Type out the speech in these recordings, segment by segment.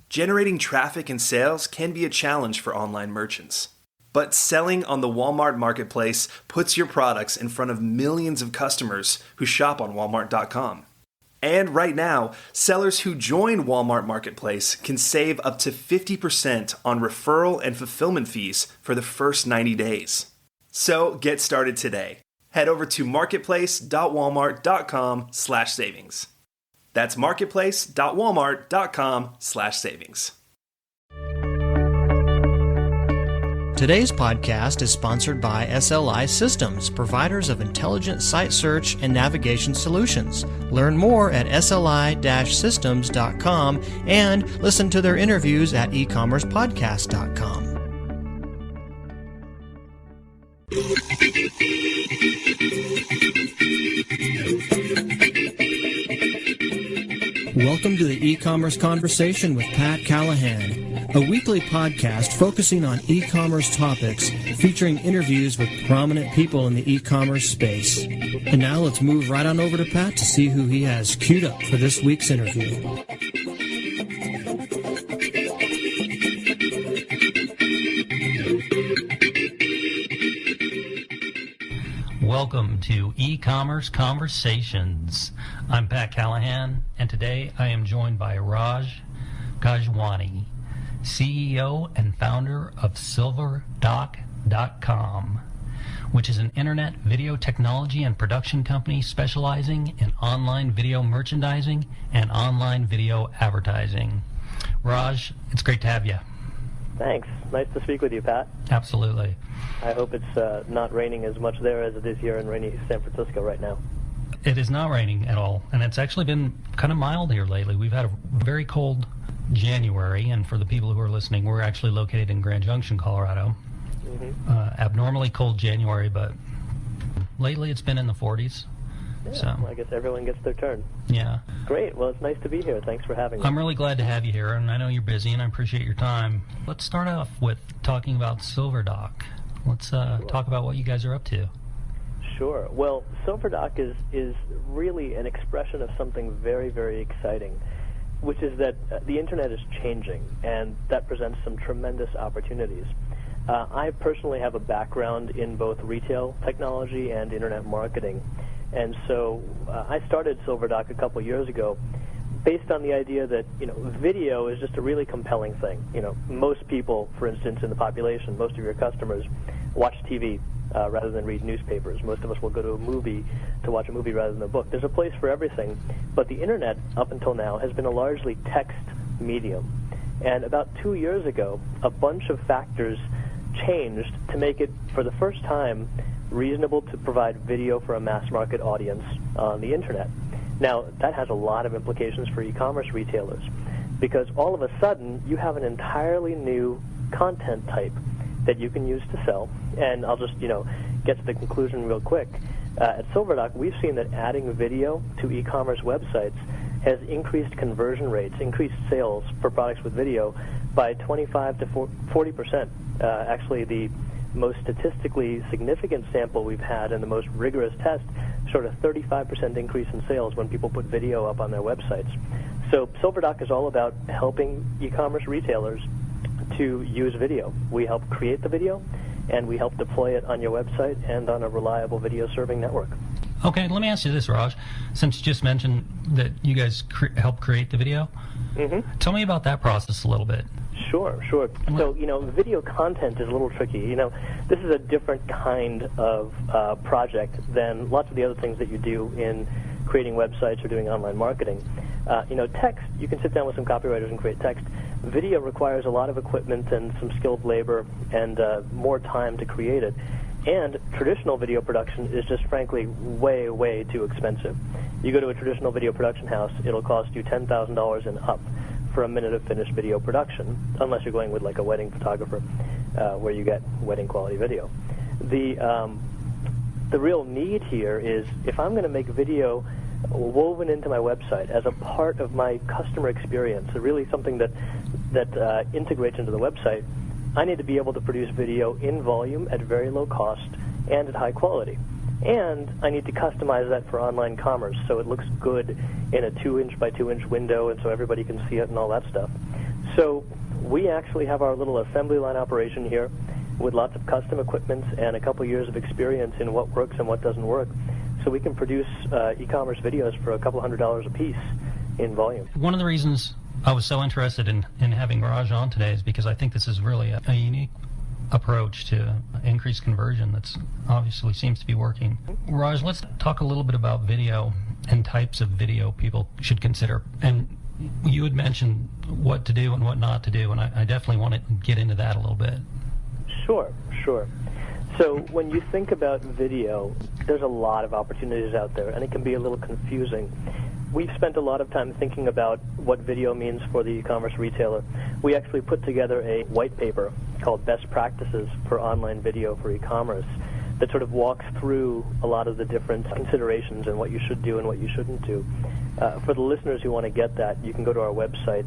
Generating traffic and sales can be a challenge for online merchants. But selling on the Walmart Marketplace puts your products in front of millions of customers who shop on Walmart.com. And right now, sellers who join Walmart Marketplace can save up to 50% on referral and fulfillment fees for the first 90 days. So get started today. Head over to marketplace.walmart.com/savings. That's marketplace.walmart.com/savings. Today's podcast is sponsored by SLI Systems, providers of intelligent site search and navigation solutions. Learn more at sli-systems.com and listen to their interviews at ecommercepodcast.com. Welcome to the E-commerce Conversation with Pat Callahan, a weekly podcast focusing on e-commerce topics, featuring interviews with prominent people in the e-commerce space. And now let's move right on over to Pat to see who he has queued up for this week's interview. Welcome to E-commerce Conversations. I'm Pat Callahan, and today I am joined by Raj Gajwani, CEO and founder of SilverDock.com, which is an internet video technology and production company specializing in online video merchandising and online video advertising. Raj, it's great to have you. Thanks. Nice to speak with you, Pat. Absolutely. I hope it's not raining as much there as it is here in rainy San Francisco right now. It is not raining at all, and it's actually been kind of mild here lately. We've had a very cold January, and for the people who are listening, we're actually located in Grand Junction, Colorado. Mm-hmm. Abnormally cold January, but lately it's been in the 40s. Yeah, so well, I guess everyone gets their turn. Yeah. Great. Well, it's nice to be here. Thanks for having me. I'm really glad to have you here, and I know you're busy, and I appreciate your time. Let's start off with talking about SilverDock. Let's talk about what you guys are up to. Sure. Well, SilverDock is really an expression of something very, very exciting, which is that the Internet is changing, and that presents some tremendous opportunities. I personally have a background in both retail technology and Internet marketing, and so I started SilverDock a couple years ago based on the idea that, video is just a really compelling thing. Most people, for instance, in the population, most of your customers, watch TV rather than read newspapers. Most of us will go to a movie to watch a movie rather than a book. There's a place for everything, but the Internet, up until now, has been a largely text medium. And about 2 years ago, a bunch of factors changed to make it, for the first time, reasonable to provide video for a mass market audience on the Internet. Now, that has a lot of implications for e-commerce retailers, because all of a sudden, you have an entirely new content type that you can use to sell. And I'll just, get to the conclusion real quick. At SilverDock, we've seen that adding video to e-commerce websites has increased conversion rates, increased sales for products with video by 25 to 40%. Actually, the most statistically significant sample we've had and the most rigorous test showed a 35% increase in sales when people put video up on their websites. So SilverDock is all about helping e-commerce retailers to use video. We help create the video, and we help deploy it on your website and on a reliable video serving network. Okay, let me ask you this, Raj. Since you just mentioned that you guys help create the video, tell me about that process a little bit. Sure. So, video content is a little tricky. This is a different kind of project than lots of the other things that you do in creating websites or doing online marketing. Text, you can sit down with some copywriters and create text. Video requires a lot of equipment and some skilled labor and more time to create it. And traditional video production is just frankly way, way too expensive. You go to a traditional video production house, it'll cost you $10,000 and up for a minute of finished video production, unless you're going with like a wedding photographer where you get wedding quality video. The real need here is, if I'm going to make video woven into my website as a part of my customer experience, really something that integrates into the website, I need to be able to produce video in volume at very low cost and at high quality. And I need to customize that for online commerce so it looks good in a 2-inch by 2-inch window and so everybody can see it and all that stuff. So we actually have our little assembly line operation here with lots of custom equipment and a couple years of experience in what works and what doesn't work. So we can produce e-commerce videos for a couple $100s a piece in volume. One of the reasons I was so interested in having Raj on today is because I think this is really a unique approach to increased conversion that's obviously seems to be working. Raj, let's talk a little bit about video and types of video people should consider. And you had mentioned what to do and what not to do, and I definitely want to get into that a little bit. Sure. So when you think about video, there's a lot of opportunities out there, and it can be a little confusing. We've spent a lot of time thinking about what video means for the e-commerce retailer. We actually put together a white paper called Best Practices for Online Video for E-commerce that sort of walks through a lot of the different considerations and what you should do and what you shouldn't do. For the listeners who want to get that, you can go to our website,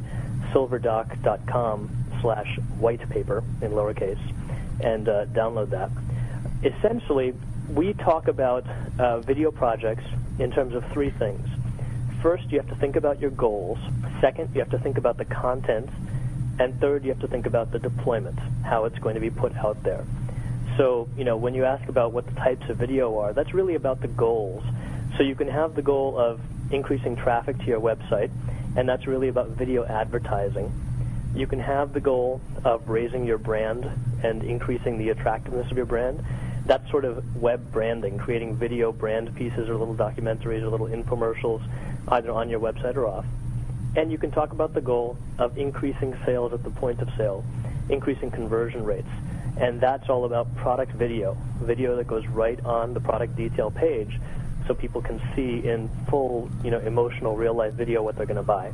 silverdock.com/whitepaper in lowercase, and download that. Essentially, we talk about video projects in terms of three things. First, you have to think about your goals. Second, you have to think about the content. And third, you have to think about the deployment, how it's going to be put out there. So, when you ask about what the types of video are, that's really about the goals. So you can have the goal of increasing traffic to your website, and that's really about video advertising. You can have the goal of raising your brand and increasing the attractiveness of your brand. That's sort of web branding, creating video brand pieces or little documentaries or little infomercials, either on your website or off. And you can talk about the goal of increasing sales at the point of sale, increasing conversion rates. And that's all about product video that goes right on the product detail page so people can see in full, emotional, real-life video what they're going to buy.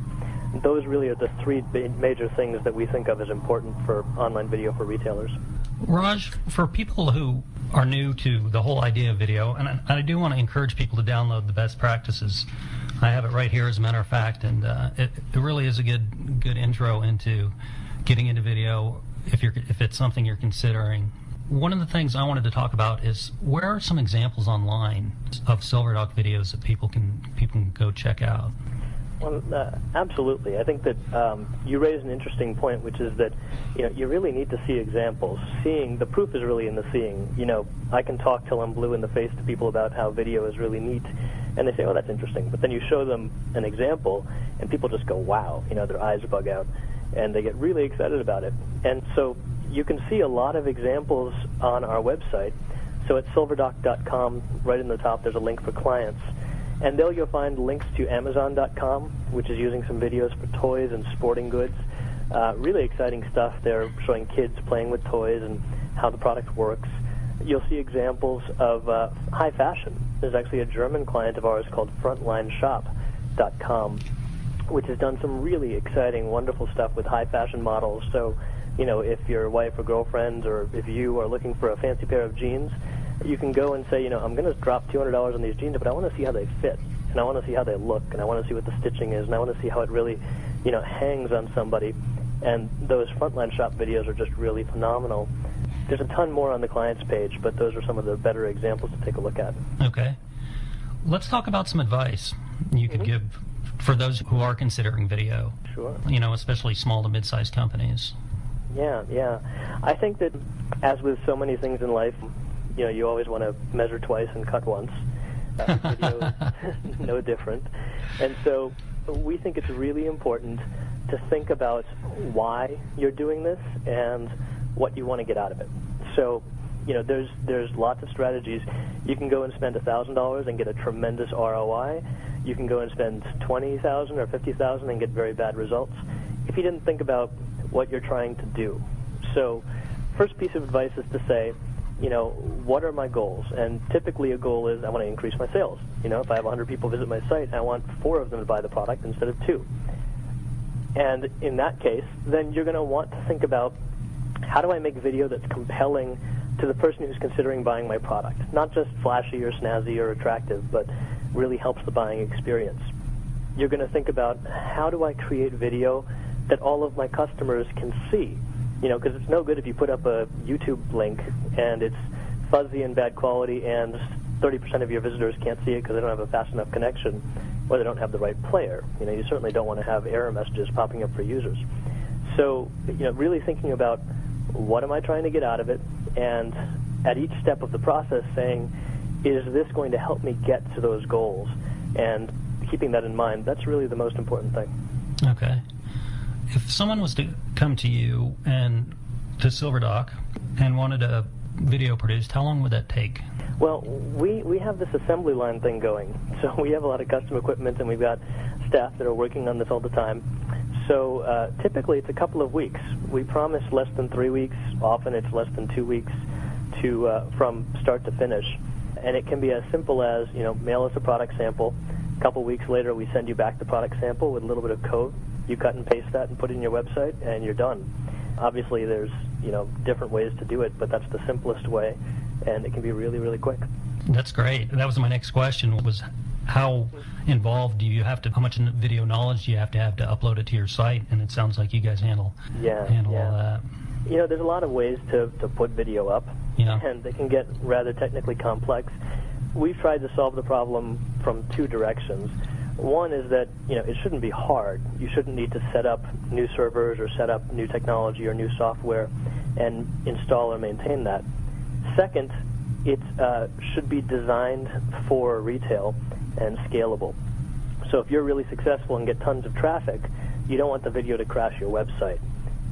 Those really are the three major things that we think of as important for online video for retailers. Raj, for people who are new to the whole idea of video, and I do want to encourage people to download the best practices. I have it right here, as a matter of fact, and it really is a good intro into getting into video if it's something you're considering. One of the things I wanted to talk about is where are some examples online of SilverDock videos that people can go check out? Well, absolutely. I think that you raise an interesting point, which is that you really need to see examples. The proof is really in the seeing. I can talk till I'm blue in the face to people about how video is really neat, and they say, "Oh, that's interesting." But then you show them an example, and people just go, "Wow!" Their eyes bug out, and they get really excited about it. And so you can see a lot of examples on our website. So at silverdock.com, right in the top, there's a link for clients. And there you'll find links to Amazon.com, which is using some videos for toys and sporting goods. Really exciting stuff. They're showing kids playing with toys and how the product works. You'll see examples of high fashion. There's actually a German client of ours called FrontlineShop.com, which has done some really exciting, wonderful stuff with high fashion models. So, if your wife or girlfriend or if you are looking for a fancy pair of jeans, you can go and say, I'm going to drop $200 on these jeans, but I want to see how they fit, and I want to see how they look, and I want to see what the stitching is, and I want to see how it really, hangs on somebody. And those Frontline Shop videos are just really phenomenal. There's a ton more on the client's page, but those are some of the better examples to take a look at. Okay. Let's talk about some advice you could give for those who are considering video. Sure. Especially small to mid-sized companies. Yeah. I think that, as with so many things in life, you always want to measure twice and cut once. Video is no different. And so we think it's really important to think about why you're doing this and what you want to get out of it. So, there's lots of strategies. You can go and spend $1,000 and get a tremendous ROI. You can go and spend $20,000 or $50,000 and get very bad results if you didn't think about what you're trying to do. So, first piece of advice is to say, what are my goals? And typically a goal is I want to increase my sales. If I have 100 people visit my site, I want 4 of them to buy the product instead of 2. And in that case, then you're going to want to think about, how do I make video that's compelling to the person who's considering buying my product? Not just flashy or snazzy or attractive, but really helps the buying experience. You're going to think about, how do I create video that all of my customers can see? Because it's no good if you put up a YouTube link and it's fuzzy and bad quality and 30% of your visitors can't see it because they don't have a fast enough connection or they don't have the right player. You certainly don't want to have error messages popping up for users. So, really thinking about what am I trying to get out of it, and at each step of the process saying, is this going to help me get to those goals? And keeping that in mind, that's really the most important thing. Okay. If someone was to come to you and to SilverDock and wanted a video produced, how long would that take? Well, we have this assembly line thing going. So we have a lot of custom equipment, and we've got staff that are working on this all the time. So typically it's a couple of weeks. We promise less than 3 weeks. Often it's less than 2 weeks from start to finish. And it can be as simple as, mail us a product sample. A couple weeks later, we send you back the product sample with a little bit of code. You cut and paste that and put it in your website, and you're done. Obviously, there's different ways to do it, but that's the simplest way, and it can be really, really quick. That's great. That was my next question, was how involved do you have to, how much video knowledge do you have to upload it to your site? And it sounds like you guys handle all that. There's a lot of ways to put video up, and they can get rather technically complex. We've tried to solve the problem from two directions. One is that, it shouldn't be hard. You shouldn't need to set up new servers or set up new technology or new software and install or maintain that. Second, it should be designed for retail and scalable. So if you're really successful and get tons of traffic, you don't want the video to crash your website.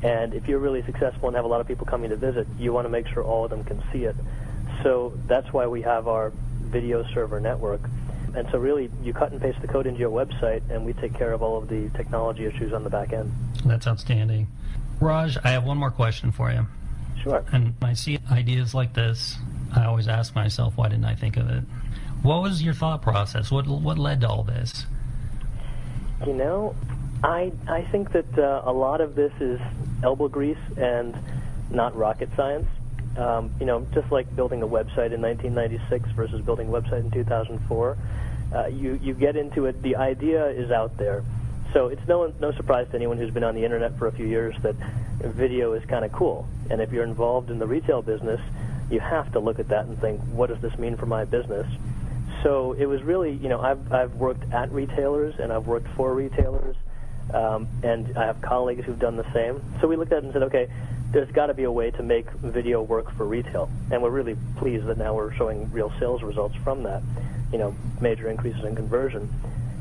And if you're really successful and have a lot of people coming to visit, you want to make sure all of them can see it. So that's why we have our video server network. And so really, you cut and paste the code into your website, and we take care of all of the technology issues on the back end. That's outstanding. Raj, I have one more question for you. Sure. And when I see ideas like this, I always ask myself, why didn't I think of it? What was your thought process? What led to all this? I think that a lot of this is elbow grease and not rocket science. Just like building a website in 1996 versus building a website in 2004, you get into it, the idea is out there. So it's no surprise to anyone who's been on the internet for a few years that video is kind of cool. And if you're involved in the retail business, you have to look at that and think, what does this mean for my business? So it was really, I've worked at retailers and I've worked for retailers, and I have colleagues who've done the same. So we looked at it and said, okay, there's got to be a way to make video work for retail. And we're really pleased that now we're showing real sales results from that, major increases in conversion.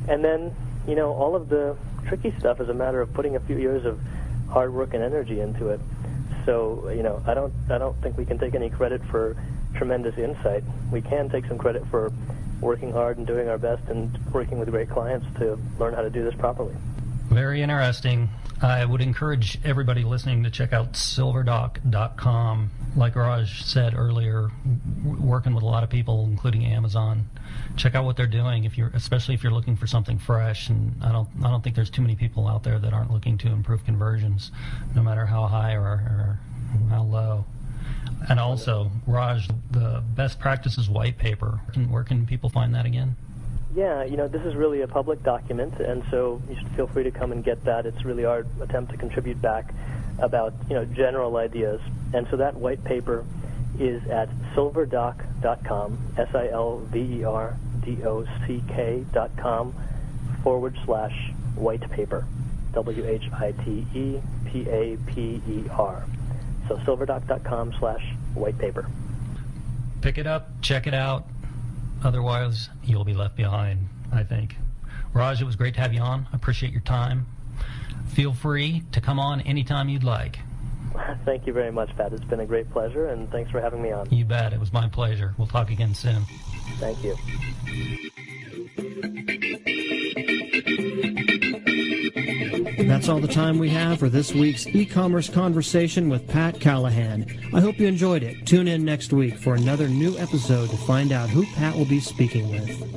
And then, all of the tricky stuff is a matter of putting a few years of hard work and energy into it. So, I don't think we can take any credit for tremendous insight. We can take some credit for working hard and doing our best and working with great clients to learn how to do this properly. Very interesting. I would encourage everybody listening to check out SilverDock.com. Like Raj said earlier, working with a lot of people, including Amazon. Check out what they're doing, especially if you're looking for something fresh. And I don't think there's too many people out there that aren't looking to improve conversions, no matter how high or how low. And also, Raj, the best practices white paper. Where can people find that again? Yeah, this is really a public document, and so you should feel free to come and get that. It's really our attempt to contribute back about, general ideas. And so that white paper is at SilverDock.com, SilverDock.com/white paper, WHITEPAPER. So SilverDock.com/white paper. Pick it up, check it out. Otherwise, you'll be left behind, I think. Raj, it was great to have you on. I appreciate your time. Feel free to come on anytime you'd like. Thank you very much, Pat. It's been a great pleasure, and thanks for having me on. You bet. It was my pleasure. We'll talk again soon. Thank you. That's all the time we have for this week's e-commerce conversation with Pat Callahan. I hope you enjoyed it. Tune in next week for another new episode to find out who Pat will be speaking with.